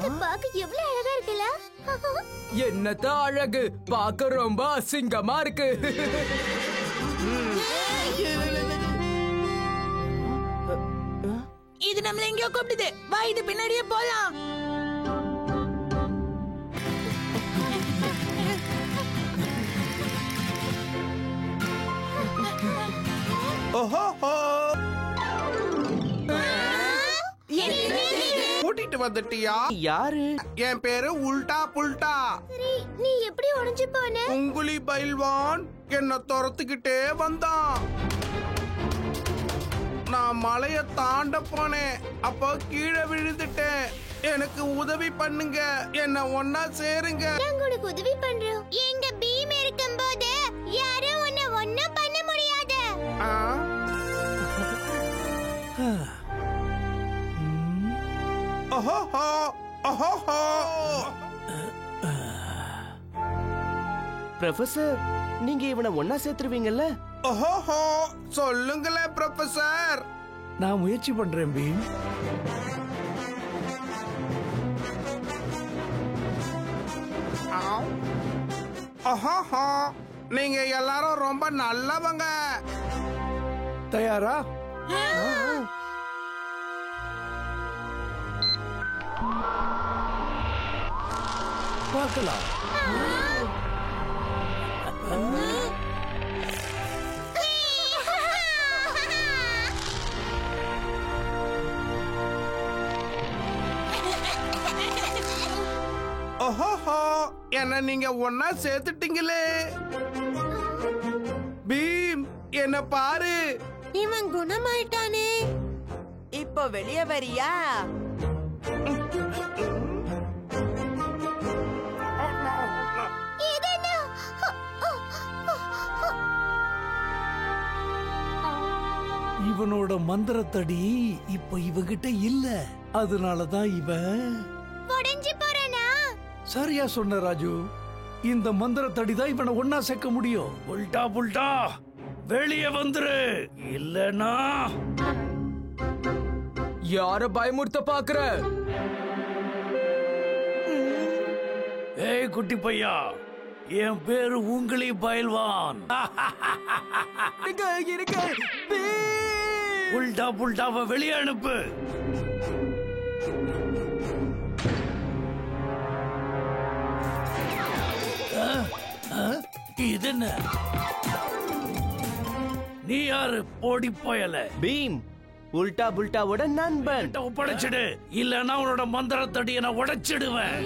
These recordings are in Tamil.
அது பாக்க எவ்வளவு அழகா இருக்குல்ல? என்னத்த அழகு, பாக்க ரொம்ப அசிங்கமா இருக்கு. இது நம்மள எங்கயோ கூப்பிடுது. வா, இது பின்னாடியே போலாம். கூட்டிட்டு வந்துட்டியா? யாரு? என் பேரு உல்டா புல்டா. சரி, நீ எப்படி உடைஞ்சு போன? உங்குலி பைல்வான் என்ன துரத்துக்கிட்டே வந்தான். நான் மலைய தாண்ட போனேன். அப்போ கீழே விழுந்துட்டேன். எனக்கு உதவி பண்ணுங்க, என்ன ஒன்னா சேருங்க. நாங்க உனக்கு உதவி பண்றோம். எங்க பீம் இருக்கும்போது யாரும் உன்னை ஒண்ணும் பண்ண முடியாது. ப்ரொஃபசர், நீங்க இவனை ஒன்னா சேர்த்துருவீங்கல்ல? சொல்லுங்களேன் ப்ரொஃபசர். நான் முயற்சி பண்றேன் பீம். நீங்க எல்லாரும் ரொம்ப நல்லவங்க. தயாரா? பார்க்கலாம். என்ன நீங்க ஒன்னா சேர்த்துட்டீங்களே. பீம், என்ன பாரு. இவன் குணமாயிட்டானே. இப்போ வெளியே வரியா? இவனோட மந்திரத்தடி இப்ப இவகிட்ட இல்ல. அதனாலதான் இவன் உடைஞ்சு போறானா? சரியா சொன்ன ராஜு. இந்த மந்திரத்தடி தான் இவனை ஒன்னா சேர்க்க முடியும். உல்டா புல்டா, வெளியே வந்துரு, இல்லனா யார பயமுறுத்த பாக்குற? ஏய் குட்டி பையா, என் பேரு உங்களி பயில்வான். உல்டா புல்டாவை வெளியே அனுப்பு. இது என்ன? நீ யாரு போடி போயல? பீம், உல்டா புல்டாவோட நண்பன். ஒப்படைச்சிடு, இல்லன்னா உன்னோட மந்திரத்தடியை நான் உடைச்சிடுவேன்.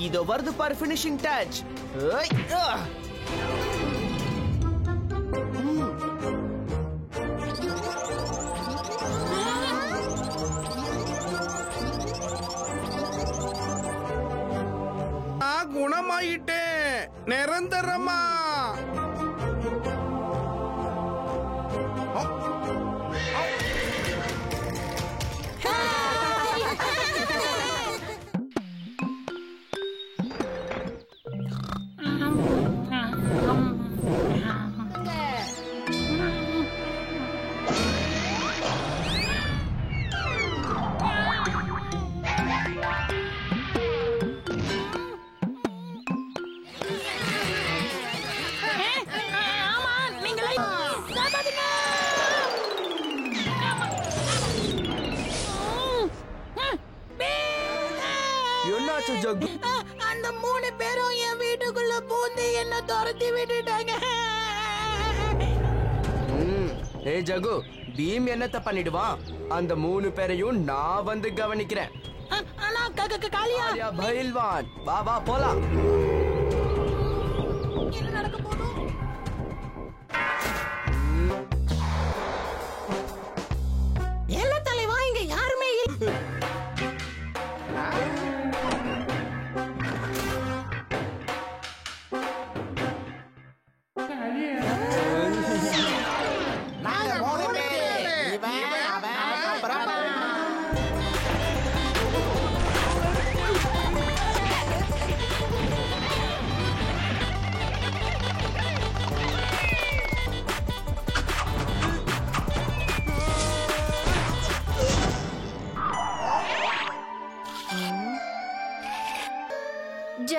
இதோ வருது பாரு ஃபினிஷிங் டச். நான் குணமாயிட்டேன் நிரந்தரமா. என்னாச்சு ஜக்கு? அந்த 3 பேரும் என் வீட்டுக்குள்ள பூந்து என்ன துரத்தி விட்டுட்டாங்க. ஏய் ஜகு, பீம் என்னத்த பண்ணிடுவான்? அந்த 3 பேரையும் நான் வந்து கவனிக்கிறேன். ஆனா காளியா பயில்வான், வா வா போலாம். என்ன நடக்க போதும்? எல்லா தலைவா இங்க யாருமே இல்ல.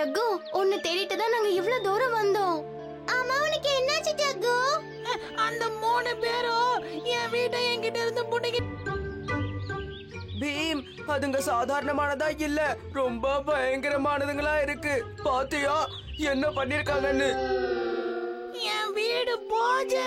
ஜக்கு உன்னை தேடிட்டு தான் நாங்க இவ்வளவு தூரம் வந்தோம். ஆமா, உனக்கு என்னாச்சு ஜக்கு? அந்த 3 பேரும் என் வீட்டை என்கிட்ட இருந்து புடிங்கி. பீம், அதுங்க சாதாரணமானதா இல்ல, ரொம்ப பயங்கரமானதுங்களா இருக்கு. பாத்தியா என்ன பண்ணிருக்காங்கன்னு? என் வீடு போச்சு.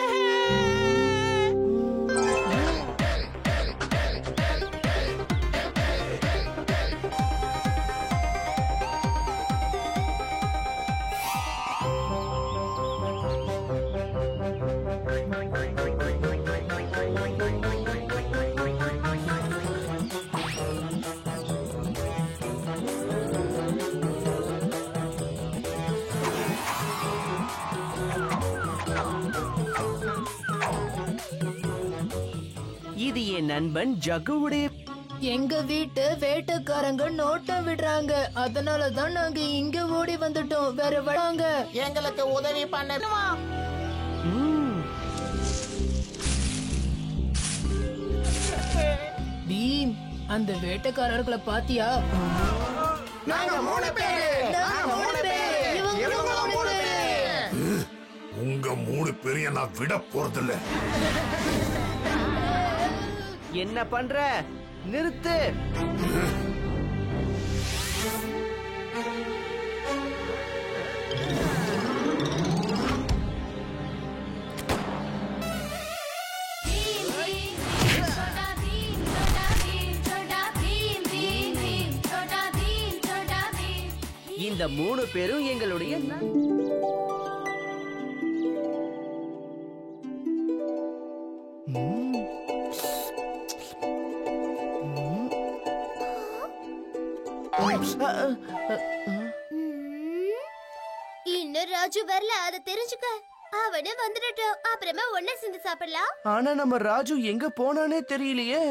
இது என் நண்பன் ஜகுவுடைய. எங்க வீட்டு வேட்டைக்காரங்க நோட்டம் விடுறாங்க, அதனாலதான் நாங்க இங்க ஓடி வந்துட்டோம். வேற வராங்க. எங்களுக்கு உதவி பண்ணுமா? பீம், அந்த வேட்டைக்காரர்களை பாத்தியா? நாங்க 3 பேரு. உங்க 3 பேரையும் நான் விட போறதில்ல. என்ன பண்ற? நிறுத்து. இந்த 3 பேரும் எங்களுடைய இன்னும் ராஜு வரல, அதை தெரிஞ்சுக்க. அவனு வந்துடட்டும், அப்புறமா ஒண்ணா சேர்ந்து சாப்பிடலாம். ஆனா நம்ம ராஜு எங்க போனானே தெரியலையே.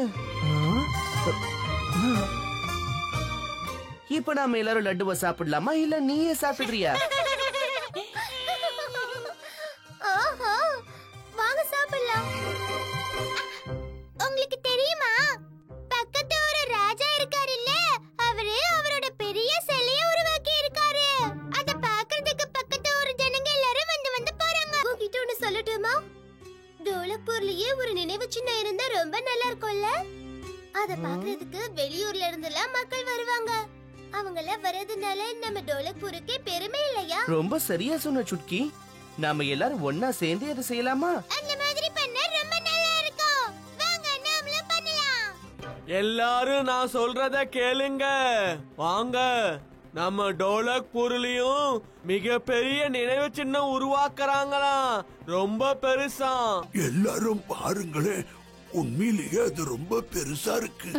இப்ப நாம எல்லாரும் லட்டுவை சாப்பிடலாமா, இல்ல நீயே சாப்பிடுறியா? ஆஹா, வாங்க சாப்பிடலாம். உங்களுக்கு தெரியுமா, பக்கத்து ஒரு ராஜா இருக்காரு இல்ல, அவரு அவரோட பெரிய சிலையை உருவாக்கி இருக்காரு. அத பாக்குறதுக்கு பக்கத்து ஒரு ஜனங்க எல்லாரும் வந்து போறாங்க. உங்ககிட்ட ஒண்ணு சொல்லட்டுமா? டோலக்பூர்லயே ஒரு நினைவு சின்னம் இருந்தா ரொம்ப நல்லா இருக்கும்ல. அத பாக்குறதுக்கு வெளியூர்ல இருந்தெல்லாம் மக்கள் வருவாங்க. அவங்கள வரதுனால நம்ம டோலக்பூருக்கே பெருமை இல்லையா? ரொம்ப சரியா சொன்ன சுட்கி. நாம எல்லாரும் ஒன்னா சேர்ந்து அதை செய்யலாமா? அந்த மாதிரி பண்ணா ரொம்ப நல்லா இருக்கும். வாங்க, நாமளும் பண்ணலாம். எல்லாரும் நான் சொல்றத கேளுங்க. வாங்க, நம்ம டோலக்பூர்லயும் மிகப்பெரிய நினைவு சின்னம் உருவாக்குறாங்களாம். ரொம்ப பெருசா. எல்லாரும் பாருங்களேன், உண்மையிலேயே அது ரொம்ப பெருசா இருக்கு.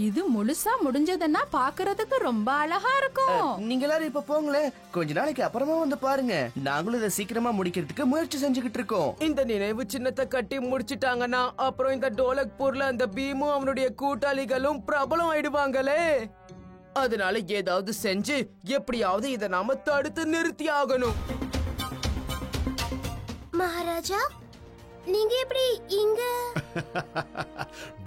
இது முழுசா முடிஞ்சதுன்னா பாக்குறதுக்கு ரொம்ப அழகா இருக்கும். நீங்க எல்லாரும் இப்ப போங்களேன், கொஞ்ச நாளைக்கு அப்புறமா வந்து பாருங்க. நாங்களும் இதை சீக்கிரமா முடிக்கிறதுக்கு முயற்சி செஞ்சுக்கிட்டு இருக்கோம். இந்த நினைவு சின்னத்தை கட்டி முடிச்சிட்டாங்கன்னா அப்புறம் இந்த டோலக்பூர்ல அந்த பீமும் அவனுடைய கூட்டாளிகளும் பிரபலம் ஆயிடுவாங்களே. அதனால ஏதாவது செஞ்சு எப்படியாவது இதை நாம தடுத்து நிறுத்தி ஆகணும். மகாராஜா, நீங்க எப்படி இங்க?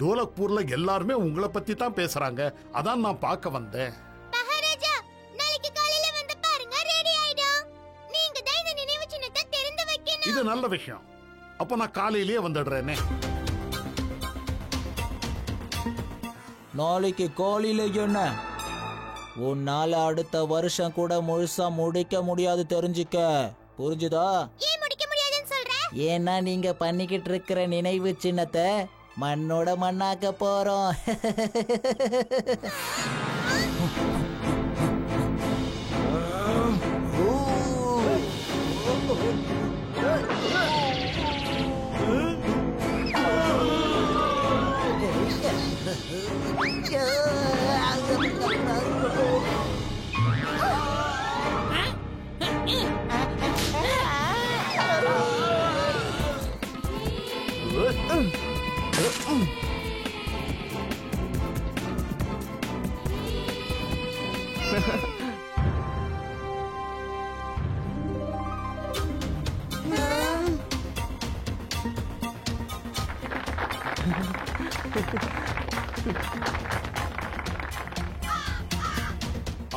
டோலக்பூர்ல எல்லாருமே உங்களை பத்தி தான் பேசுறாங்க, அதான் நான் பார்க்க வந்தேன். மகாராஜா, நாளைக்கு காலையில வந்து பாருங்க, ரெடி ஆயிடும். நீங்க தான் இந்த நினைவு சின்னத்தை திறந்து வைக்கணும். இது நல்ல விஷயம். அப்ப நான் காலையிலேயே வந்துடுறேனே. நாளைக்கு காலையில என்ன? உன்னால அடுத்த வருஷம் கூட முழுசா முடிக்க முடியாது, தெரிஞ்சுக்க. புரிஞ்சுதா? ஏன் முடிக்க முடியாதுன்னு சொல்ற? ஏன்னா நீங்க பண்ணிக்கிட்டு இருக்கிற நினைவு சின்னத்தை மண்ணோட மண்ணாக்க போறோம்.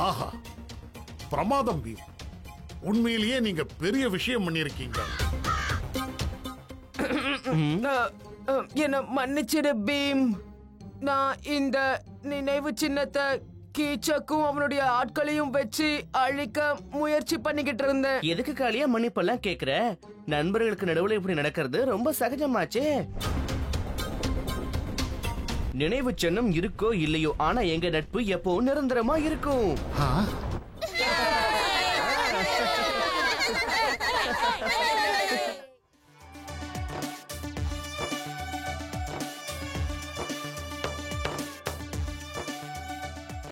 ஆஹா, பிரமாதம் பீம். உண்மையிலேயே நீங்க பெரிய விஷயம் பண்ணிருக்கீங்க. என்ன மன்னிச்சிடு பீம். நான் இந்த நினைவு சின்னத்தை கீச்சக்கும் அவனுடைய ஆட்களையும் வச்சு அழிக்க முயற்சி பண்ணிக்கிட்டு இருந்தேன். எதுக்கு காலியா மன்னிப்பெல்லாம் கேக்குற? நண்பர்களுக்கு நடுவுல இப்படி நடக்கிறது ரொம்ப சகஜமாச்சே. நினைவு சின்னம் இருக்கோ இல்லையோ, ஆனா எங்க நட்பு எப்பவும் நிரந்தரமா இருக்கும்.